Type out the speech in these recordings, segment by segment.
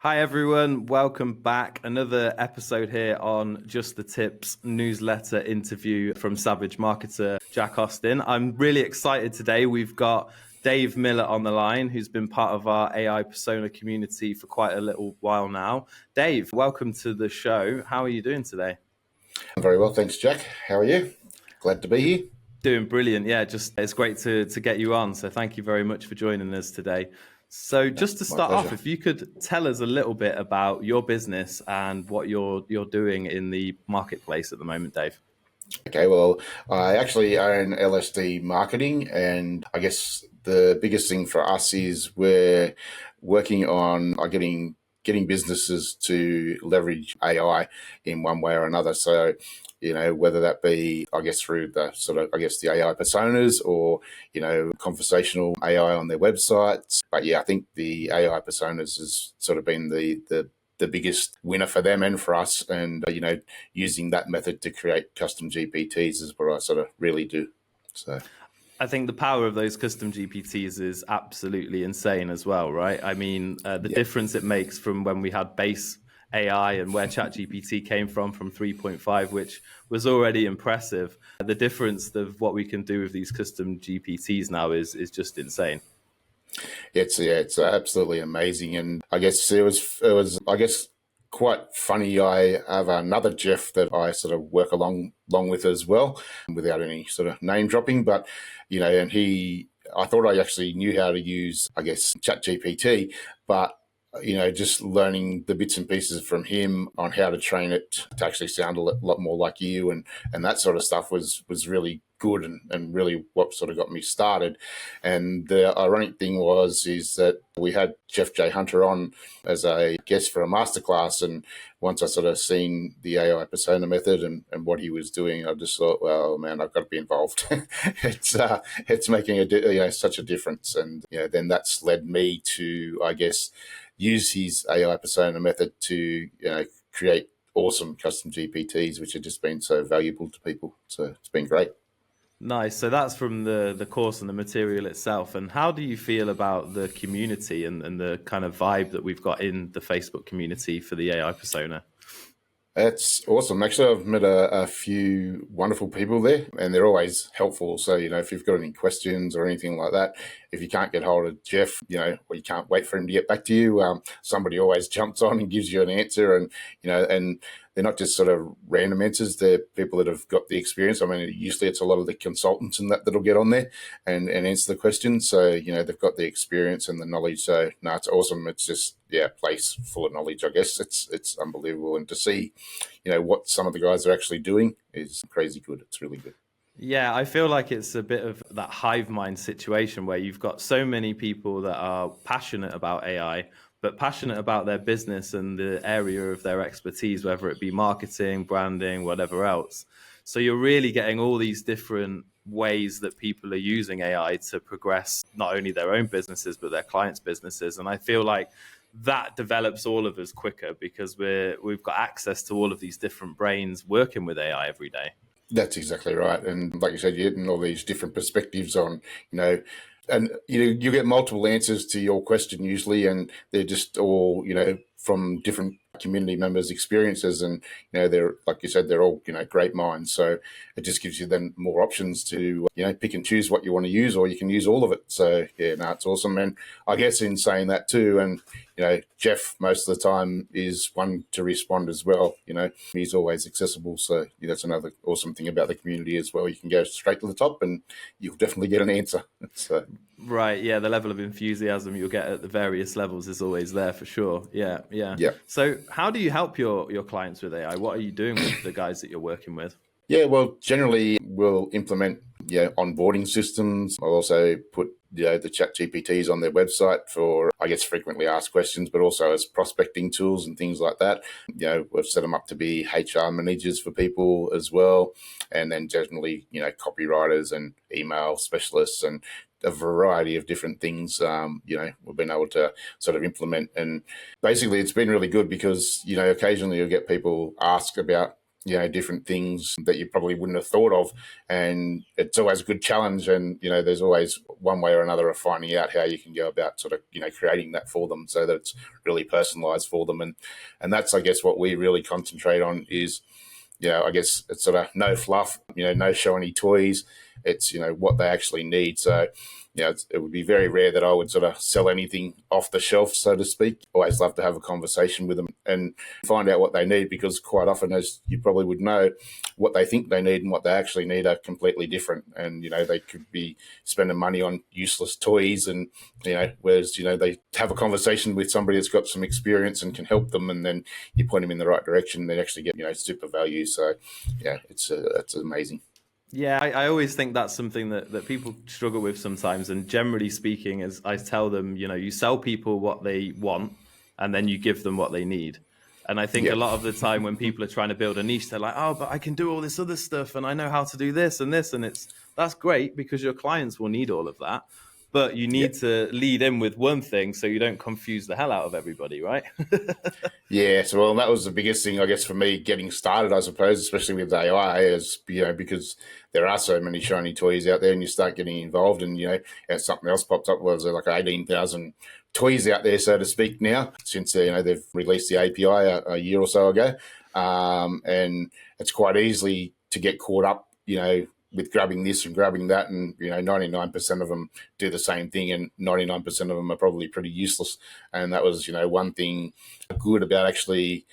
Hi everyone, welcome back. Another episode here on Just the Tips newsletter interview from Savage marketer Jack Austin. I'm really excited today. We've got Dave Miller on the line, who's been part of our AI persona community for quite a little while now. Dave, welcome to the show. How are you doing today? I'm very well, thanks, Jack. How are you? Glad to be here. Doing brilliant. Yeah, just it's great to get you on. So thank you very much for joining us today. So just to My start off, pleasure. if you could tell us a little bit about your business and what you're doing in the marketplace at the moment, Dave. Okay, well, I actually own LSD Marketing, and I guess the biggest thing for us is we're working on getting businesses to leverage AI in one way or another. So, whether that be, I guess, through the the AI personas or, conversational AI on their websites. But yeah, I think the AI personas has sort of been the biggest winner for them and for us. And, using that method to create custom GPTs is what I sort of really do. So. I think the power of those custom GPTs is absolutely insane as well, right? I mean, the Yeah. difference it makes from when we had base AI and where ChatGPT came from 3.5, which was already impressive. The difference of what we can do with these custom GPTs now is just insane. It's absolutely amazing, and I guess it was quite funny. I have another Jeff that I sort of work along with as well, without any sort of name dropping. But and I thought I actually knew how to use, I guess, ChatGPT, but just learning the bits and pieces from him on how to train it to actually sound a lot more like you and that sort of stuff was really good and really what sort of got me started. And the ironic thing is that we had Jeff J. Hunter on as a guest for a masterclass, and once I sort of seen the AI persona method and what he was doing, I just thought, well, man, I've got to be involved. It's making such a difference, and then that's led me to, I guess, use his AI persona method to create awesome custom GPTs, which have just been so valuable to people. So it's been great. Nice. So that's from the course and the material itself. And how do you feel about the community and the kind of vibe that we've got in the Facebook community for the AI persona? That's awesome. Actually, I've met a few wonderful people there, and they're always helpful. So, if you've got any questions or anything like that, if you can't get hold of Jeff, or you can't wait for him to get back to you, somebody always jumps on and gives you an answer. And, and they're not just sort of random answers. They're people that have got the experience. I mean, usually it's a lot of the consultants and that'll get on there and answer the questions. So, they've got the experience and the knowledge. So, no, it's awesome. It's just, a place full of knowledge, I guess. It's unbelievable. And to see, what some of the guys are actually doing is crazy good. It's really good. Yeah, I feel like it's a bit of that hive mind situation where you've got so many people that are passionate about AI, but passionate about their business and the area of their expertise, whether it be marketing, branding, whatever else. So you're really getting all these different ways that people are using AI to progress not only their own businesses, but their clients' businesses. And I feel like that develops all of us quicker because we've got access to all of these different brains working with AI every day. That's exactly right. And like you said, you're getting all these different perspectives on, and you get multiple answers to your question usually, and they're just all, from different community members' experiences. And, they're, like you said, they're all, great minds. So it just gives you then more options to, pick and choose what you want to use, or you can use all of it. So yeah, no, it's awesome. And I guess in saying that too, and, Jeff most of the time is one to respond as well. He's always accessible. So that's another awesome thing about the community as well. You can go straight to the top and you'll definitely get an answer. So. Right, yeah, the level of enthusiasm you'll get at the various levels is always there for sure. Yeah, yeah. Yeah. So how do you help your clients with AI? What are you doing with the guys that you're working with? Yeah, well, generally we'll implement onboarding systems. I'll also put the chat GPTs on their website for, I guess, frequently asked questions, but also as prospecting tools and things like that. We've set them up to be HR managers for people as well. And then generally, copywriters and email specialists and a variety of different things, we've been able to sort of implement. And basically it's been really good because, occasionally you'll get people ask about different things that you probably wouldn't have thought of. And it's always a good challenge. And, there's always one way or another of finding out how you can go about sort of, creating that for them so that it's really personalized for them. And that's, I guess, what we really concentrate on is, I guess it's sort of no fluff, no shiny toys. It's, what they actually need. So, it would be very rare that I would sort of sell anything off the shelf, so to speak. Always love to have a conversation with them and find out what they need, because quite often, as you probably would know, what they think they need and what they actually need are completely different. And, they could be spending money on useless toys and, whereas, they have a conversation with somebody that's got some experience and can help them, and then you point them in the right direction, they actually get, super value. So, yeah, it's amazing. Yeah, I always think that's something that people struggle with sometimes. And generally speaking, as I tell them, you sell people what they want and then you give them what they need. And I think a lot of the time when people are trying to build a niche, they're like, oh, but I can do all this other stuff and I know how to do this and this. And that's great, because your clients will need all of that. But you need to lead in with one thing so you don't confuse the hell out of everybody, right? Yeah, so that was the biggest thing, I guess, for me getting started, I suppose, especially with AI, is, because there are so many shiny toys out there and you start getting involved and, as something else pops up, was like 18,000 toys out there, so to speak, now, since, they've released the API a year or so ago. And it's quite easily to get caught up, with grabbing this and grabbing that, and 99% of them do the same thing, and 99% of them are probably pretty useless. And that was one thing good about actually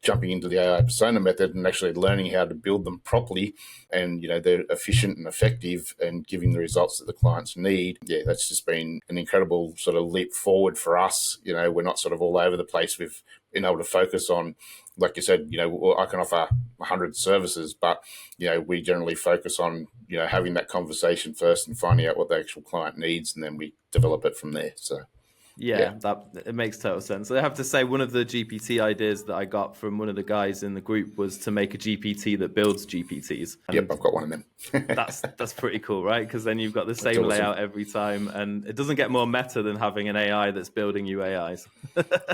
jumping into the AI persona method and actually learning how to build them properly, and they're efficient and effective and giving the results that the clients need. Yeah, that's just been an incredible sort of leap forward for us. We're not sort of all over the place. We've been able to focus on, like you said, I can offer 100 services, but we generally focus on having that conversation first and finding out what the actual client needs, and then we develop it from there. So yeah, that it makes total sense. I have to say, one of the GPT ideas that I got from one of the guys in the group was to make a GPT that builds GPTs. And I've got one of them. that's pretty cool, right? Because then you've got the same awesome layout every time, and it doesn't get more meta than having an AI that's building you AIs.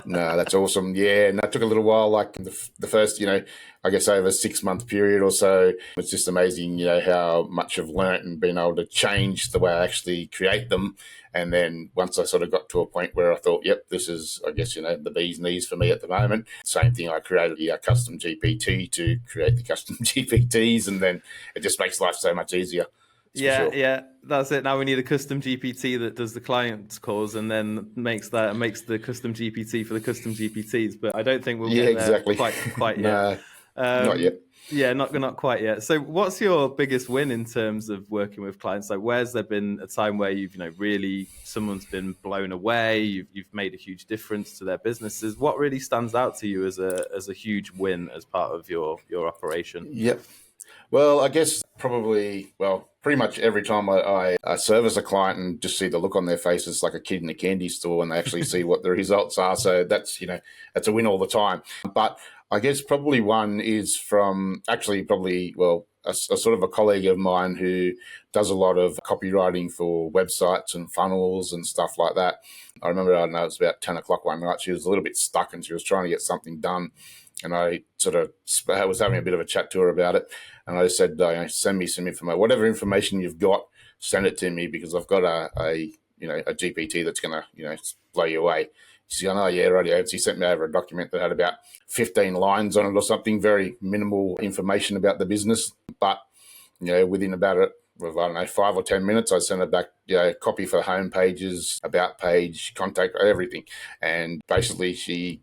No, that's awesome. Yeah, and that took a little while, like the first, I guess over a 6-month period or so. It's just amazing, how much I've learnt and been able to change the way I actually create them. And then once I sort of got to a point where I thought, yep, this is, I guess, the bee's knees for me at the moment. Same thing, I created a custom GPT to create the custom GPTs, and then it just makes life so much easier. Yeah, that's it. Now we need a custom GPT that does the client calls and then makes the custom GPT for the custom GPTs. But I don't think we'll get there quite yet. Not yet. Yeah, not quite yet. So, what's your biggest win in terms of working with clients? Like, where's there been a time where you've really someone's been blown away? You've made a huge difference to their businesses. What really stands out to you as a huge win as part of your operation? Yep. Well, I guess pretty much every time I service a client and just see the look on their faces, like a kid in a candy store, and they actually see what the results are. So that's a win all the time. But I guess probably one is from a sort of a colleague of mine who does a lot of copywriting for websites and funnels and stuff like that. I remember, it was about 10 o'clock one night. She was a little bit stuck and she was trying to get something done. And I was having a bit of a chat to her about it. And I said, send me some information, whatever information you've got, send it to me, because I've got a GPT that's going to, blow you away. She's going, oh yeah, radio. She sent me over a document that had about 15 lines on it or something, very minimal information about the business. But, within about 5 or 10 minutes, I sent her back, copy for home pages, about page, contact, everything. And basically she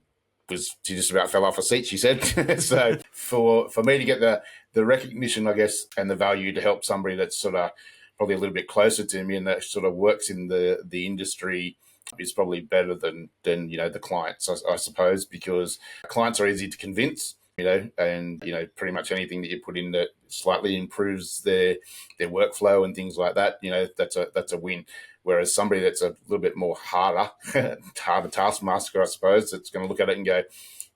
just about fell off her seat, she said. So for me to get the recognition, I guess, and the value to help somebody that's sort of probably a little bit closer to me and that sort of works in the industry is probably better than the clients, I suppose, because clients are easy to convince, and pretty much anything that you put in that slightly improves their workflow and things like that, that's a win. Whereas somebody that's a little bit more harder taskmaster, I suppose, that's going to look at it and go,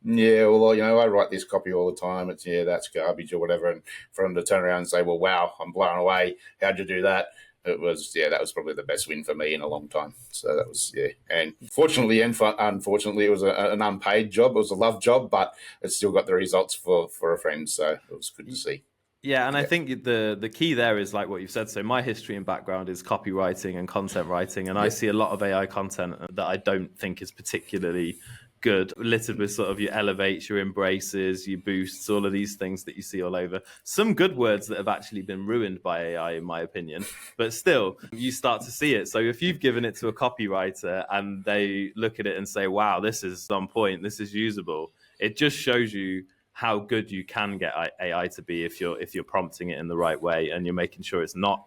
yeah, well, I write this copy all the time. It's, that's garbage or whatever. And for them to turn around and say, well, wow, I'm blown away. How'd you do that? it was, that was probably the best win for me in a long time. So that was, and fortunately and unfortunately, it was an unpaid job. It was a love job, but it still got the results for a friend. So it was good to see. Yeah, and I think the key there is like what you've said. So my history and background is copywriting and content writing, and I Yep. see a lot of AI content that I don't think is particularly good, littered with sort of your elevates, your embraces, your boosts, all of these things that you see all over. Some good words that have actually been ruined by AI, in my opinion, but still, you start to see it. So if you've given it to a copywriter and they look at it and say, wow, this is on point, this is usable, it just shows you how good you can get AI to be if you're prompting it in the right way and you're making sure it's not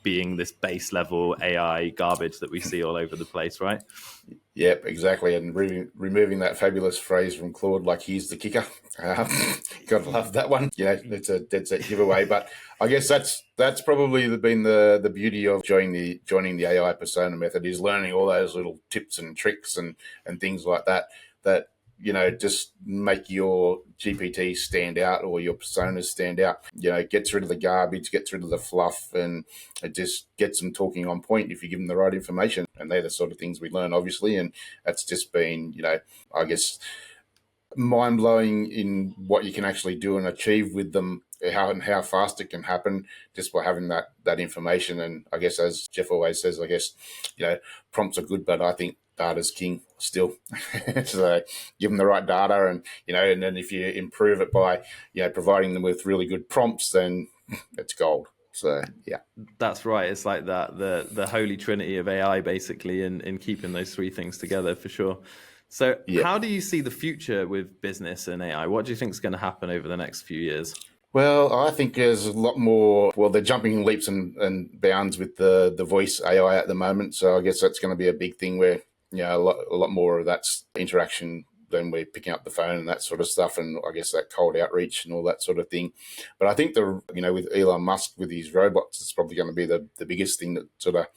being this base level AI garbage that we see all over the place, right? Yep, exactly. And removing that fabulous phrase from Claude, like "here's the kicker." Gotta love that one. It's a dead set giveaway. But I guess that's probably been the beauty of joining the AI persona method, is learning all those little tips and tricks and things like that just make your GPT stand out, or your personas stand out. Gets rid of the garbage, gets rid of the fluff, and it just gets them talking on point if you give them the right information. And they're the sort of things we learn, obviously. And that's just been, I guess, mind blowing in what you can actually do and achieve with them, how fast it can happen just by having that information. And I guess, as Jeff always says, I guess, prompts are good, but I think data's king still. So give them the right data, and then if you improve it by providing them with really good prompts, then it's gold. So yeah, that's right. It's like that the holy trinity of AI, basically, in keeping those three things together, for sure. So how do you see the future with business and AI? What do you think is going to happen over the next few years? Well, I think there's a lot more. Well, they're jumping leaps and bounds with the voice AI at the moment. So I guess that's going to be a big thing where a lot more of that's interaction than we're picking up the phone and that sort of stuff. And I guess that cold outreach and all that sort of thing. But I think with Elon Musk with his robots, it's probably going to be the biggest thing that sort of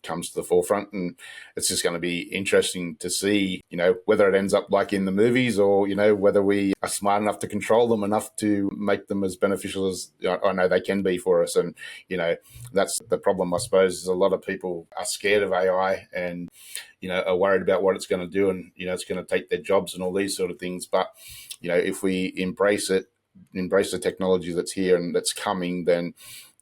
comes to the forefront. And it's just going to be interesting to see, whether it ends up like in the movies, or, whether we are smart enough to control them enough to make them as beneficial as I know they can be for us. And, that's the problem, I suppose, is a lot of people are scared of AI and, are worried about what it's going to do, and, it's going to take their jobs and all these sort of things. But, if we embrace the technology that's here and that's coming, then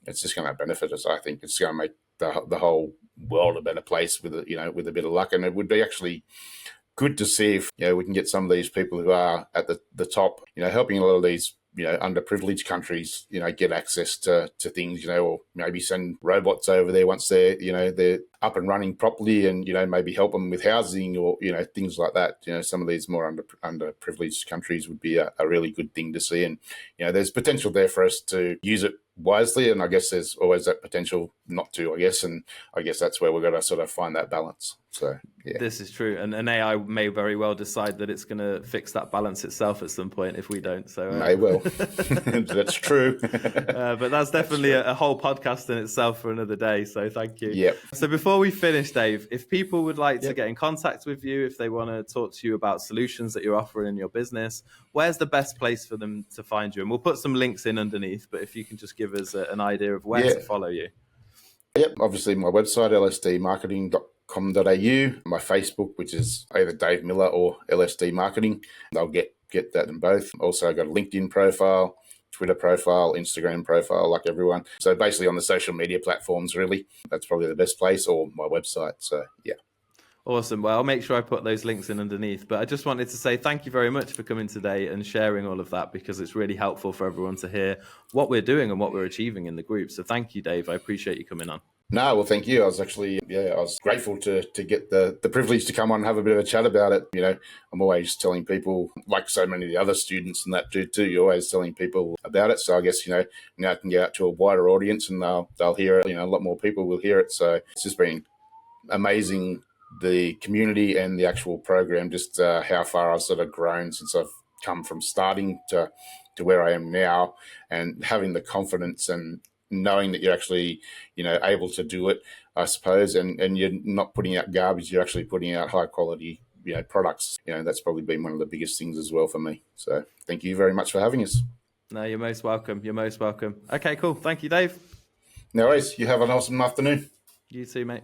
it's just going to benefit us. I think it's going to make the whole world a better place with with a bit of luck. And it would be actually good to see if we can get some of these people who are at the top, helping a lot of these underprivileged countries, get access to things, or maybe send robots over there once they're up and running properly, and maybe help them with housing, or things like that. Some of these more underprivileged countries would be a really good thing to see. And there's potential there for us to use it wisely, and I guess there's always that potential not to, I guess. And I guess that's where we're going to sort of find that balance. So yeah, this is true, and AI may very well decide that it's going to fix that balance itself at some point if we don't. So may well. That's true. But that's definitely a whole podcast in itself for another day. So thank you. Yep. So before we finish, Dave, if people would like to get in contact with you, if they want to talk to you about solutions that you're offering in your business, where's the best place for them to find you? And we'll put some links in underneath, but if you can just give us an idea of where to follow you. Yep. Obviously, my website, lsdmarketing.com.au, my Facebook, which is either Dave Miller or LSD Marketing. They'll get that in both. Also, I've got a LinkedIn profile, Twitter profile, Instagram profile, like everyone. So basically on the social media platforms, really, that's probably the best place, or my website. So yeah. Awesome. Well, I'll make sure I put those links in underneath. But I just wanted to say thank you very much for coming today and sharing all of that, because it's really helpful for everyone to hear what we're doing and what we're achieving in the group. So thank you, Dave. I appreciate you coming on. No, well, thank you. I was actually, I was grateful to get the privilege to come on and have a bit of a chat about it. I'm always telling people, like so many of the other students and that do too, you're always telling people about it. So I guess, now I can get out to a wider audience, and they'll hear it. A lot more people will hear it. So it's just been amazing, the community and the actual program, just how far I've sort of grown since I've come from starting to where I am now, and having the confidence and knowing that you're actually, able to do it, I suppose, and you're not putting out garbage, you're actually putting out high quality, products. That's probably been one of the biggest things as well for me. So thank you very much for having us. No, you're most welcome. You're most welcome. Okay, cool. Thank you, Dave. No worries. You have an awesome afternoon. You too, mate.